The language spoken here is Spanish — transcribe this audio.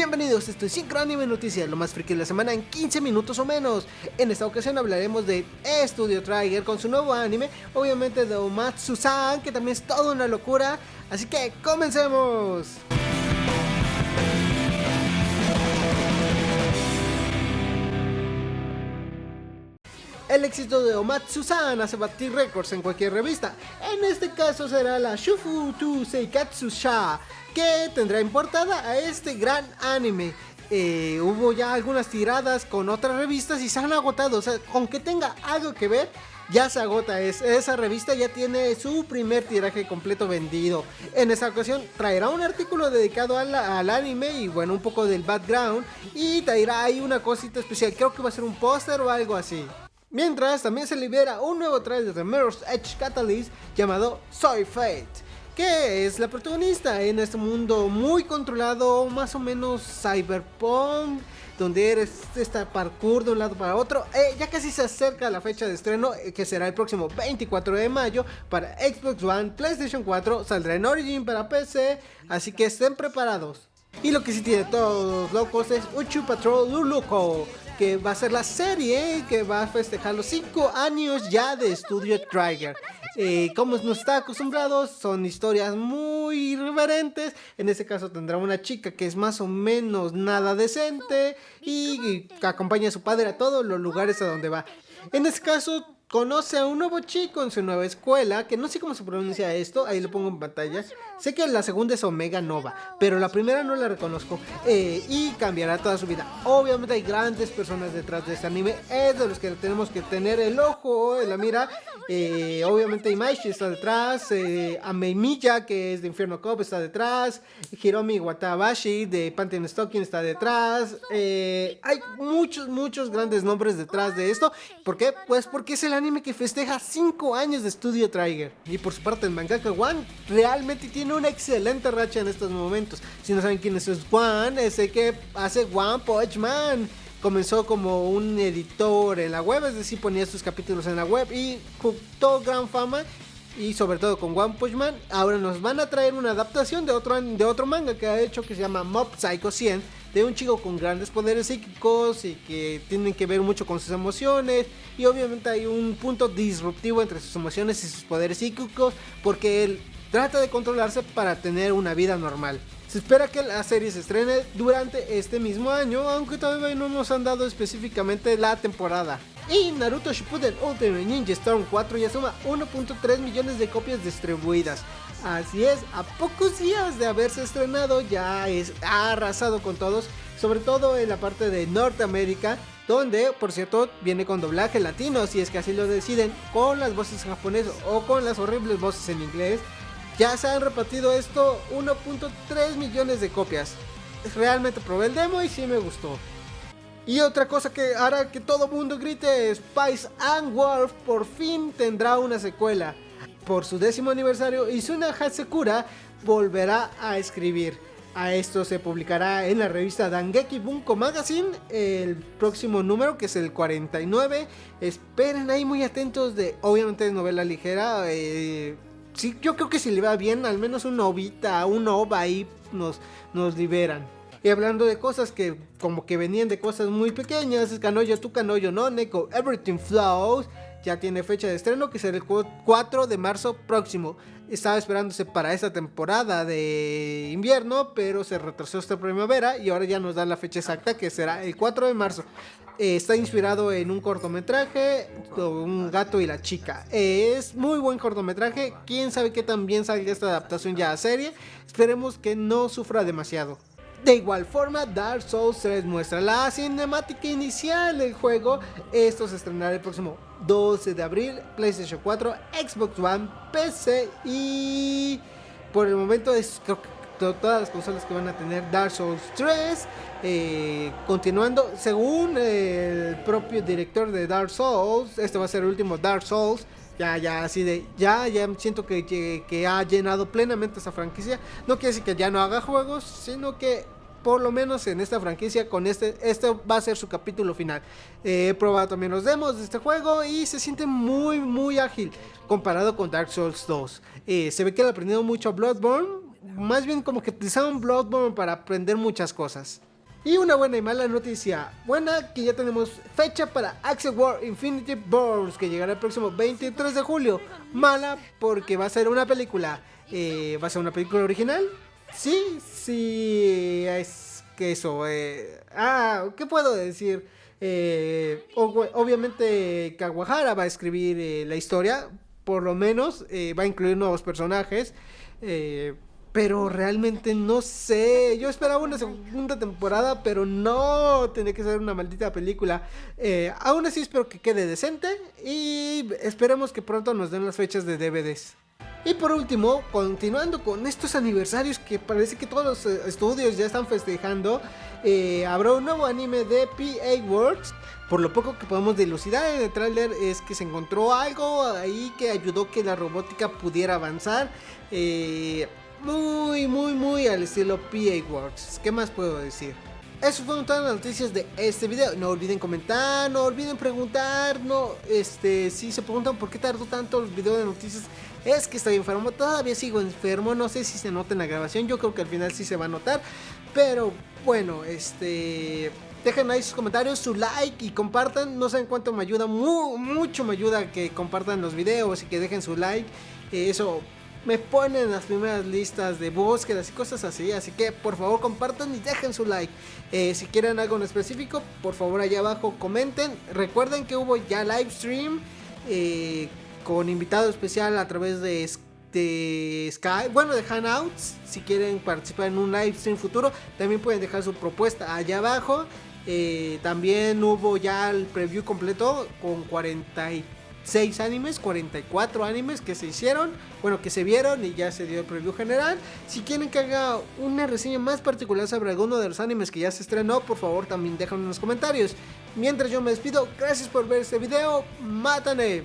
Bienvenidos, esto es Synchro Anime Noticias, lo más friki de la semana en 15 minutos o menos. En esta ocasión hablaremos de Studio Trigger con su nuevo anime, obviamente de Omatsu-san, que también es toda una locura, así que comencemos. El éxito de Omatsu-san hace batir récords en cualquier revista. En este caso será la Shufu Seikatsu Sha, que tendrá en portada a este gran anime. Hubo ya algunas tiradas con otras revistas y se han agotado. O sea, aunque tenga algo que ver, ya se agota. Esa revista ya tiene su primer tiraje completo vendido. En esta ocasión traerá un artículo dedicado al anime y bueno, un poco del background. Y traerá ahí una cosita especial. Creo que va a ser un póster o algo así. Mientras, también se libera un nuevo trailer de Mirror's Edge Catalyst llamado Soy Fate, que es la protagonista en este mundo muy controlado, más o menos cyberpunk, donde eres parkour de un lado para otro. Ya casi se acerca la fecha de estreno, que será el próximo 24 de mayo para Xbox One, PlayStation 4, saldrá en Origin para PC, así que estén preparados. Y lo que sí tiene todos locos es Uchu Patrol Luluko, que va a ser la serie que va a festejar los 5 años ya de Studio Trigger. Como nos está acostumbrados, son historias muy irreverentes. En este caso tendrá una chica que es más o menos nada decente y acompaña a su padre a todos los lugares a donde va. En este caso conoce a un nuevo chico en su nueva escuela, que no sé cómo se pronuncia esto, ahí lo pongo en pantalla. Sé que la segunda es Omega Nova, pero la primera no la reconozco, y cambiará toda su vida. Obviamente hay grandes personas detrás de este anime, es de los que tenemos que tener el ojo en la mira. Obviamente Imaishi está detrás, Ameimiya, que es de Inferno Cop, está detrás, Hiromi Watabashi de Pantheon Stocking está detrás. Hay muchos grandes nombres detrás de esto. ¿Por qué? Pues porque es el anime que festeja 5 años de Studio Trigger. Y por su parte el mangaka One realmente tiene una excelente racha en estos momentos. Si no saben quién es One, es el que hace One Punch Man. Comenzó como un editor en la web, es decir, ponía sus capítulos en la web y tuvo gran fama. Y sobre todo con One Punch Man, ahora nos van a traer una adaptación de otro manga que ha hecho, que se llama Mob Psycho 100, de un chico con grandes poderes psíquicos y que tienen que ver mucho con sus emociones. Y obviamente hay un punto disruptivo entre sus emociones y sus poderes psíquicos, porque él trata de controlarse para tener una vida normal. Se espera que la serie se estrene durante este mismo año, aunque todavía no nos han dado específicamente la temporada. Y Naruto Shippuden Ultimate Ninja Storm 4 ya suma 1.3 millones de copias distribuidas. Así es, a pocos días de haberse estrenado ya ha arrasado con todos, sobre todo en la parte de Norteamérica, donde por cierto viene con doblaje latino, si es que así lo deciden, con las voces japonesas o con las horribles voces en inglés. Ya se han repartido esto 1.3 millones de copias. Realmente probé el demo y sí me gustó. Y otra cosa que hará que todo mundo grite: Spice and Wolf por fin tendrá una secuela. Por su 10º aniversario, Izuna Hasekura volverá a escribir. A esto se publicará en la revista Dangeki Bunko Magazine, el próximo número, que es el 49. Esperen ahí muy atentos, obviamente es novela ligera. Sí, yo creo que si le va bien, al menos un OVA ahí nos liberan. Y hablando de cosas que como que venían de cosas muy pequeñas, es Kanojo to Kanojo no Neko Everything Flows. Ya tiene fecha de estreno, que será el 4 de marzo próximo. Estaba esperándose para esta temporada de invierno, pero se retrasó esta primavera y ahora ya nos dan la fecha exacta, que será el 4 de marzo. Está inspirado en un cortometraje, Un gato y la chica. Es muy buen cortometraje. Quién sabe qué tan bien salga esta adaptación ya a serie. Esperemos que no sufra demasiado. De igual forma, Dark Souls 3 muestra la cinemática inicial del juego. Esto se estrenará el próximo 12 de abril, PlayStation 4, Xbox One, PC y por el momento es creo que todas las consolas que van a tener Dark Souls 3. Continuando, según el propio director de Dark Souls, este va a ser el último Dark Souls. Ya siento que ha llenado plenamente esa franquicia. No quiere decir que ya no haga juegos, sino que por lo menos en esta franquicia, con este va a ser su capítulo final. He probado también los demos de este juego y se siente muy ágil comparado con Dark Souls 2. Se ve que le aprendido mucho a Bloodborne, más bien como que utilizaron Bloodborne para aprender muchas cosas. Y una buena y mala noticia. Buena, que ya tenemos fecha para Axel World Infinity Wars, que llegará el próximo 23 de julio. Mala, porque va a ser una película. ¿Va a ser una película original? Sí, es que eso. ¿Qué puedo decir? Obviamente Kawahara va a escribir la historia. Por lo menos va a incluir nuevos personajes. Pero realmente no sé. Yo esperaba una segunda temporada, pero no, tenía que ser una maldita película. Aún así espero que quede decente y esperemos que pronto nos den las fechas de DVDs. Y por último, continuando con estos aniversarios que parece que todos los estudios ya están festejando, habrá un nuevo anime de PA Works. Por lo poco que podemos dilucidar en el tráiler es que se encontró algo ahí que ayudó que la robótica pudiera avanzar. Muy al estilo PA Works. ¿Qué más puedo decir? Eso fueron todas las noticias de este video. No olviden comentar, no olviden preguntar. Si se preguntan por qué tardó tanto el video de noticias, es que estoy enfermo. Todavía sigo enfermo. No sé si se nota en la grabación. Yo creo que al final sí se va a notar. Pero bueno, dejen ahí sus comentarios, su like y compartan. No saben cuánto me ayuda, mucho me ayuda que compartan los videos y que dejen su like. Eso me ponen en las primeras listas de búsquedas y cosas así. Así que por favor compartan y dejen su like. Si quieren algo en específico, por favor allá abajo comenten. Recuerden que hubo ya live stream con invitado especial a través de Skype, de Hangouts. Si quieren participar en un live stream futuro, también pueden dejar su propuesta allá abajo. También hubo ya el preview completo con 44 animes que se hicieron, que se vieron y ya se dio el preview general. Si quieren que haga una reseña más particular sobre alguno de los animes que ya se estrenó, por favor también déjenlo en los comentarios. Mientras yo me despido, gracias por ver este video, ¡mátane!